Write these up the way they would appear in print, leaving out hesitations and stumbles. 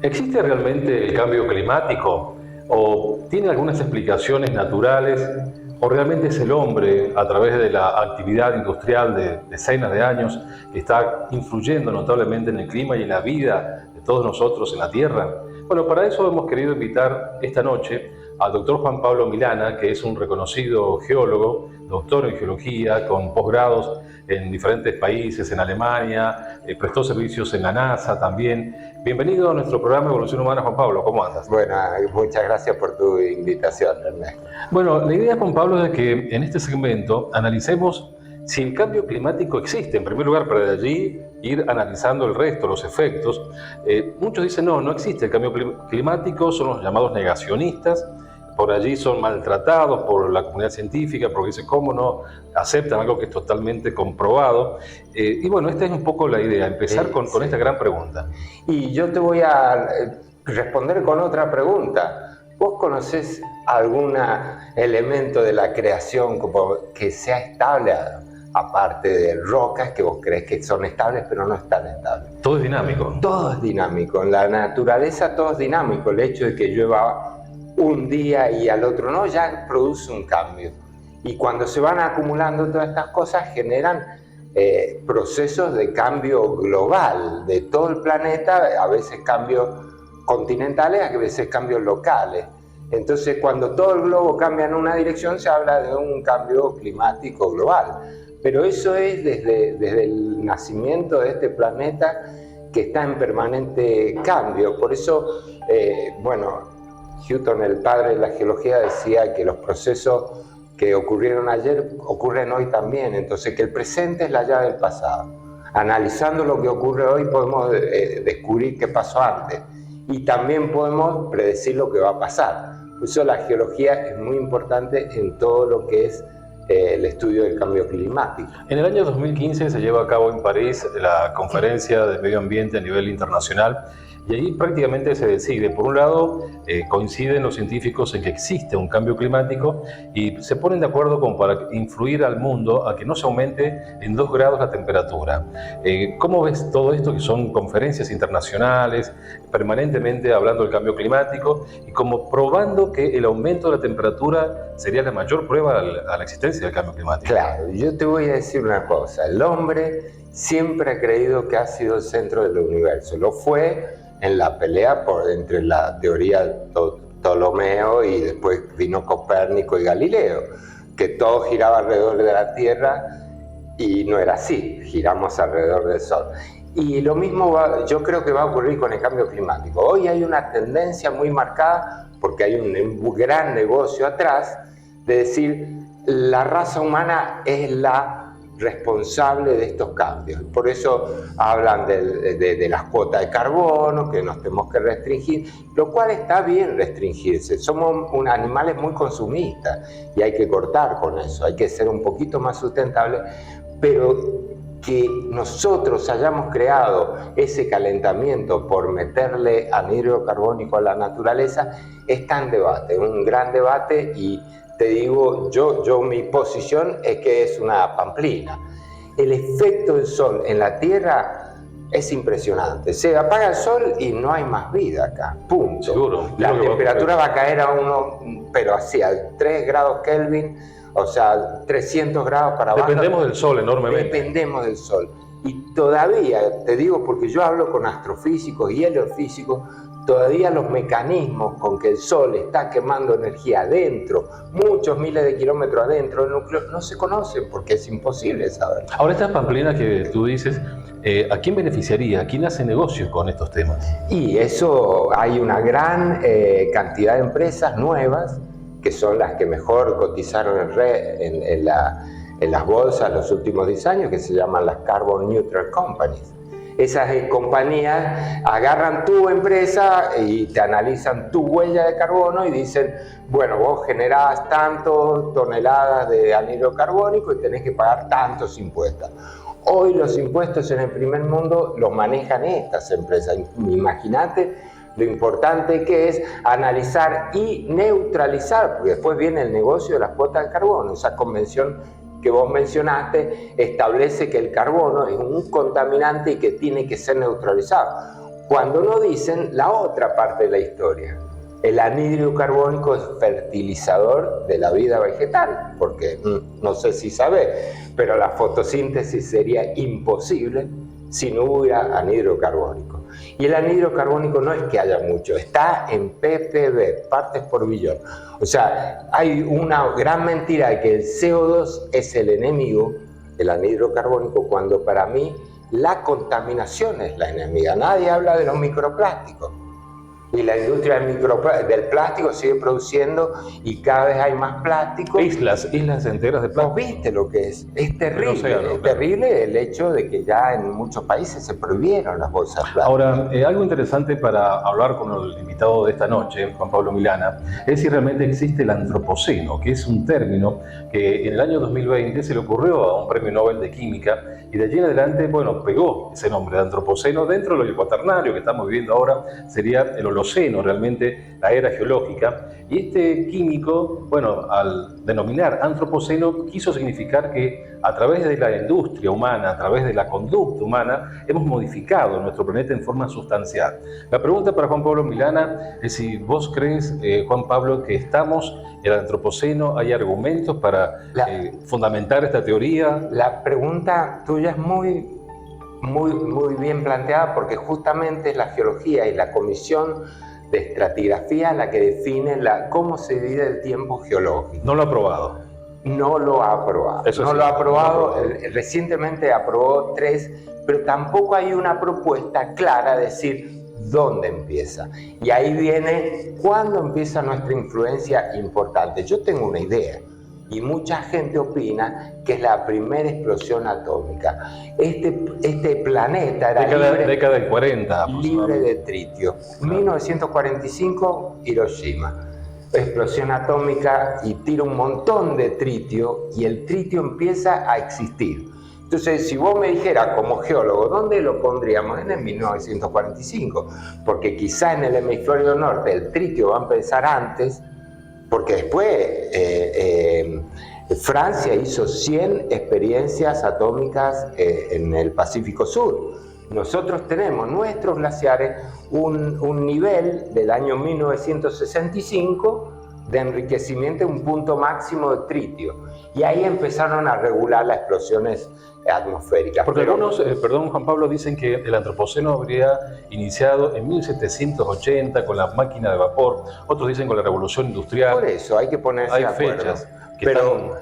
¿Existe realmente el cambio climático o tiene algunas explicaciones naturales o realmente es el hombre a través de la actividad industrial de decenas de años que está influyendo notablemente en el clima y en la vida de todos nosotros en la Tierra? Bueno, para eso hemos querido invitar esta noche al doctor Juan Pablo Milana, que es un reconocido geólogo, doctor en geología, con posgrados en diferentes países, en Alemania, prestó servicios en la NASA también. Bienvenido a nuestro programa Evolución Humana, Juan Pablo, ¿cómo andas? Bueno, muchas gracias por tu invitación, Ernesto. Bueno, la idea, Juan Pablo, es de que en este segmento analicemos si el cambio climático existe, en primer lugar, para de allí ir analizando el resto, los efectos. Muchos dicen, no existe el cambio climático, son los llamados negacionistas, por allí son maltratados por la comunidad científica, porque dicen, ¿cómo no aceptan algo que es totalmente comprobado? Y bueno, esta es un poco la idea, empezar con esta gran pregunta. Y yo te voy a responder con otra pregunta. ¿Vos conocés algún elemento de la creación como que sea estable, aparte de rocas que vos crees que son estables, pero no están estables? Todo es dinámico. Todo es dinámico. En la naturaleza todo es dinámico. El hecho de que llueva un día y al otro no, ya produce un cambio. Y cuando se van acumulando todas estas cosas, generan procesos de cambio global de todo el planeta, a veces cambios continentales, a veces cambios locales. Entonces, cuando todo el globo cambia en una dirección, se habla de un cambio climático global. Pero eso es desde el nacimiento de este planeta, que está en permanente cambio. Por eso, Newton, el padre de la geología, decía que los procesos que ocurrieron ayer ocurren hoy también. Entonces, que el presente es la llave del pasado. Analizando lo que ocurre hoy, podemos descubrir qué pasó antes. Y también podemos predecir lo que va a pasar. Por eso la geología es muy importante en todo lo que es el estudio del cambio climático. En el año 2015 se lleva a cabo en París la conferencia de medio ambiente a nivel internacional y ahí prácticamente se decide. Por un lado, coinciden los científicos en que existe un cambio climático y se ponen de acuerdo como para influir al mundo a que no se aumente en 2 grados la temperatura. ¿Cómo ves todo esto, que son conferencias internacionales, permanentemente hablando del cambio climático y como probando que el aumento de la temperatura sería la mayor prueba a la existencia del cambio climático? Claro, yo te voy a decir una cosa. El hombre siempre ha creído que ha sido el centro del universo. Lo fue en la pelea entre la teoría de Ptolomeo y después vino Copérnico y Galileo, que todo giraba alrededor de la Tierra y no era así, giramos alrededor del Sol. Y lo mismo yo creo que va a ocurrir con el cambio climático. Hoy hay una tendencia muy marcada, porque hay un gran negocio atrás, de decir la raza humana es la responsable de estos cambios. Por eso hablan de las cuotas de carbono, que nos tenemos que restringir, lo cual está bien restringirse. Somos animales muy consumistas y hay que cortar con eso, hay que ser un poquito más sustentables, pero que nosotros hayamos creado ese calentamiento por meterle anhídrido carbónico a la naturaleza está en debate, un gran debate. Y te digo, yo mi posición es que es una pamplina. El efecto del sol en la Tierra es impresionante. Se apaga el sol y no hay más vida acá, punto. Seguro. La temperatura va a caer a pero así, a 3 grados Kelvin, o sea, 300 grados para abajo. Dependemos del sol enormemente. Dependemos del sol. Y todavía, te digo porque yo hablo con astrofísicos y heliofísicos, todavía los mecanismos con que el Sol está quemando energía adentro, muchos miles de kilómetros adentro del núcleo, no se conocen porque es imposible saber. Ahora, esta pamplina que tú dices, ¿a quién beneficiaría? ¿A quién hace negocios con estos temas? Y eso, hay una gran cantidad de empresas nuevas que son las que mejor cotizaron en las bolsas los últimos 10 años, que se llaman las Carbon Neutral Companies. Esas compañías agarran tu empresa y te analizan tu huella de carbono y dicen, bueno, vos generás tantas toneladas de anhídrido carbónico y tenés que pagar tantos impuestos. Hoy los impuestos en el primer mundo los manejan estas empresas. Imagínate lo importante que es analizar y neutralizar, porque después viene el negocio de las cuotas de carbono. Esa convención que vos mencionaste establece que el carbono es un contaminante y que tiene que ser neutralizado. cuando no dicen la otra parte de la historia. El anhídrido carbónico es fertilizador de la vida vegetal, porque no sé si sabés, pero la fotosíntesis sería imposible si no hubiera anhídrido carbónico. Y el anhídrido carbónico no es que haya mucho, está en ppb, partes por billón. O sea, hay una gran mentira de que el CO2 es el enemigo, el anhídrido carbónico, cuando para mí la contaminación es la enemiga. Nadie habla de los microplásticos. Y la industria del plástico sigue produciendo y cada vez hay más plástico. Islas enteras de plástico. ¿Vos viste lo que es? Es terrible, terrible el hecho de que ya en muchos países se prohibieron las bolsas plásticas. Ahora, algo interesante para hablar con el invitado de esta noche, Juan Pablo Milana, es si realmente existe el antropoceno, que es un término que en el año 2020 se le ocurrió a un premio Nobel de Química y de allí en adelante, bueno, pegó ese nombre de antropoceno. Dentro de lo cuaternario que estamos viviendo ahora sería el Holoceno, realmente la era geológica. Y este químico, bueno, al denominar antropoceno, quiso significar que a través de la industria humana, a través de la conducta humana, hemos modificado nuestro planeta en forma sustancial. La pregunta para Juan Pablo Milana es si vos crees, Juan Pablo, que estamos en el antropoceno, hay argumentos para fundamentar esta teoría. La pregunta tuya es muy bien planteada, porque justamente es la geología y la comisión de estratigrafía la que define cómo se divide el tiempo geológico. No lo ha aprobado. No lo ha aprobado. No lo ha aprobado. Recientemente aprobó 3, pero tampoco hay una propuesta clara de decir dónde empieza. Y ahí viene cuándo empieza nuestra influencia importante. Yo tengo una idea. Y mucha gente opina que es la primera explosión atómica. Este planeta era década del 40, libre de tritio. 1945, Hiroshima. Explosión atómica y tira un montón de tritio y el tritio empieza a existir. Entonces, si vos me dijeras como geólogo, ¿dónde lo pondríamos? En el 1945, porque quizá en el hemisferio norte el tritio va a empezar antes, porque después Francia hizo 100 experiencias atómicas en el Pacífico Sur. Nosotros tenemos nuestros glaciares un nivel del año 1965 de enriquecimiento, un punto máximo de tritio. Y ahí empezaron a regular las explosiones atmosféricas. Porque algunos, perdón Juan Pablo, dicen que el antropoceno habría iniciado en 1780 con la máquina de vapor, otros dicen con la revolución industrial. Por eso hay que ponerse de acuerdo. Fechas que pero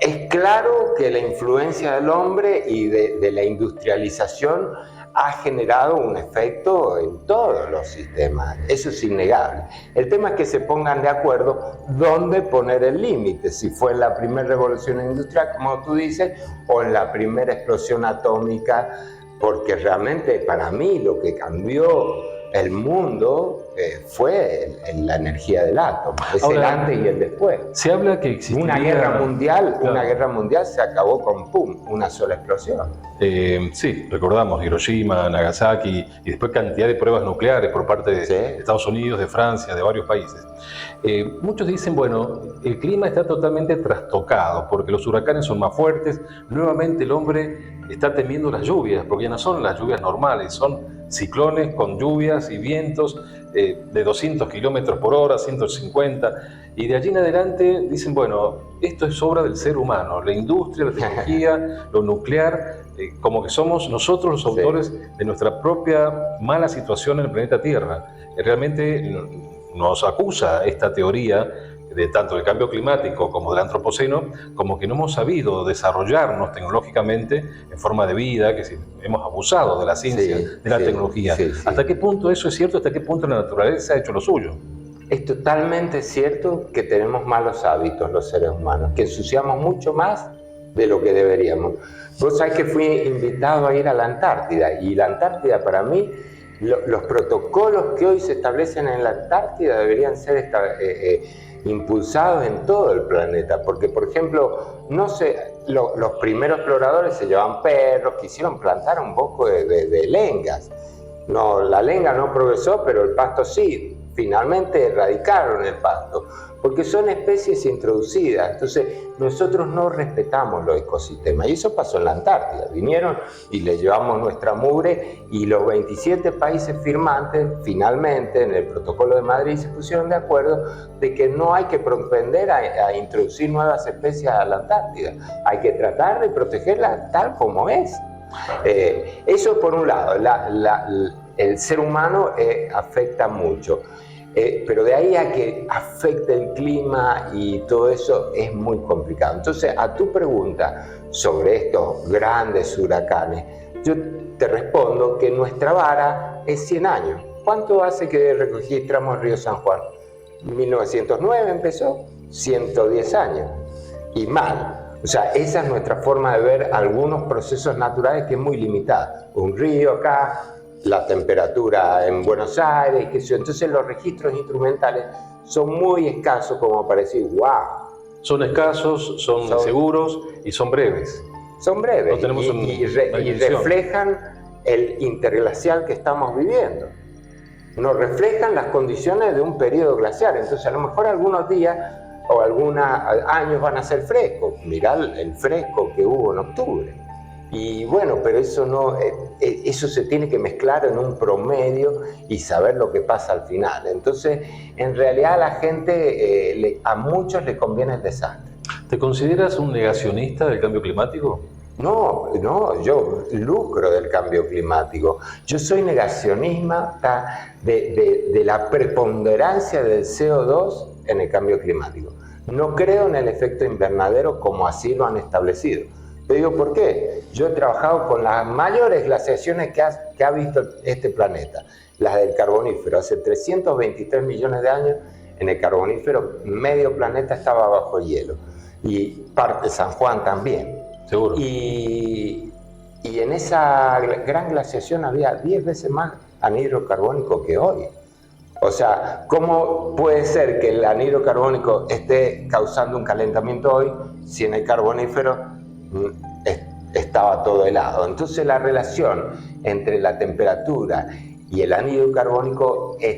es claro que la influencia del hombre y de la industrialización ha generado un efecto en todos los sistemas. Eso es innegable. El tema es que se pongan de acuerdo dónde poner el límite, si fue en la primera revolución industrial, como tú dices, o en la primera explosión atómica, porque realmente para mí lo que cambió el mundo fue la energía del átomo. Es el antes y el después. Se habla que existiría una guerra mundial se acabó con una sola explosión. Sí, recordamos Hiroshima, Nagasaki y después cantidad de pruebas nucleares por parte de Estados Unidos, de Francia, de varios países. Muchos dicen, bueno, el clima está totalmente trastocado porque los huracanes son más fuertes. Nuevamente el hombre está temiendo las lluvias, porque ya no son las lluvias normales, son ciclones con lluvias y vientos de 200 kilómetros por hora, 150, y de allí en adelante dicen, bueno, esto es obra del ser humano, la industria, la tecnología, lo nuclear, como que somos nosotros los autores de nuestra propia mala situación en el planeta Tierra. Realmente nos acusa esta teoría de tanto del cambio climático como del antropoceno, como que no hemos sabido desarrollarnos tecnológicamente en forma de vida, que hemos abusado de la ciencia, de la tecnología. ¿Hasta qué punto eso es cierto? ¿Hasta qué punto la naturaleza ha hecho lo suyo? Es totalmente cierto que tenemos malos hábitos los seres humanos, que ensuciamos mucho más de lo que deberíamos. Vos sabés que fui invitado a ir a la Antártida, y la Antártida para mí, los protocolos que hoy se establecen en la Antártida deberían ser impulsados en todo el planeta, porque por ejemplo, los primeros exploradores se llevaban perros, quisieron plantar un poco de lengas. No, la lenga no progresó, pero el pasto sí. finalmente erradicaron el pasto, porque son especies introducidas. Entonces nosotros no respetamos los ecosistemas, y eso pasó en la Antártida. Vinieron y le llevamos nuestra mugre, y los 27 países firmantes finalmente en el Protocolo de Madrid se pusieron de acuerdo de que no hay que propender a introducir nuevas especies a la Antártida, hay que tratar de protegerla tal como es. Eso por un lado, el ser humano afecta mucho, pero de ahí a que afecte el clima y todo eso es muy complicado. Entonces, a tu pregunta sobre estos grandes huracanes, yo te respondo que nuestra vara es 100 años. ¿Cuánto hace que registramos Río San Juan? 1909 empezó, 110 años, y mal. O sea, esa es nuestra forma de ver algunos procesos naturales, que es muy limitada. Un río acá, la temperatura en Buenos Aires, qué sé yo. Entonces los registros instrumentales son muy escasos como para decir, wow. Son escasos, son seguros y son breves. Son breves, No tenemos y reflejan el interglacial que estamos viviendo. Nos reflejan las condiciones de un periodo glacial. Entonces a lo mejor algunos días o algunos años van a ser frescos. Mirá el fresco que hubo en octubre. Y bueno, pero eso no, eso se tiene que mezclar en un promedio y saber lo que pasa al final. Entonces, en realidad a la gente, a muchos les conviene el desastre. ¿Te consideras un negacionista del cambio climático? No, yo lucro del cambio climático. Yo soy negacionista de la preponderancia del CO2 en el cambio climático. No creo en el efecto invernadero como así lo han establecido. Te digo por qué. Yo he trabajado con las mayores glaciaciones que ha visto este planeta, las del Carbonífero. Hace 323 millones de años, en el Carbonífero, medio planeta estaba bajo hielo. Y parte de San Juan también. Seguro. Y en esa gran glaciación había 10 veces más anhidro carbónico que hoy. O sea, ¿cómo puede ser que el anhidro carbónico esté causando un calentamiento hoy si en el Carbonífero estaba todo helado? Entonces la relación entre la temperatura y el anhidro carbónico es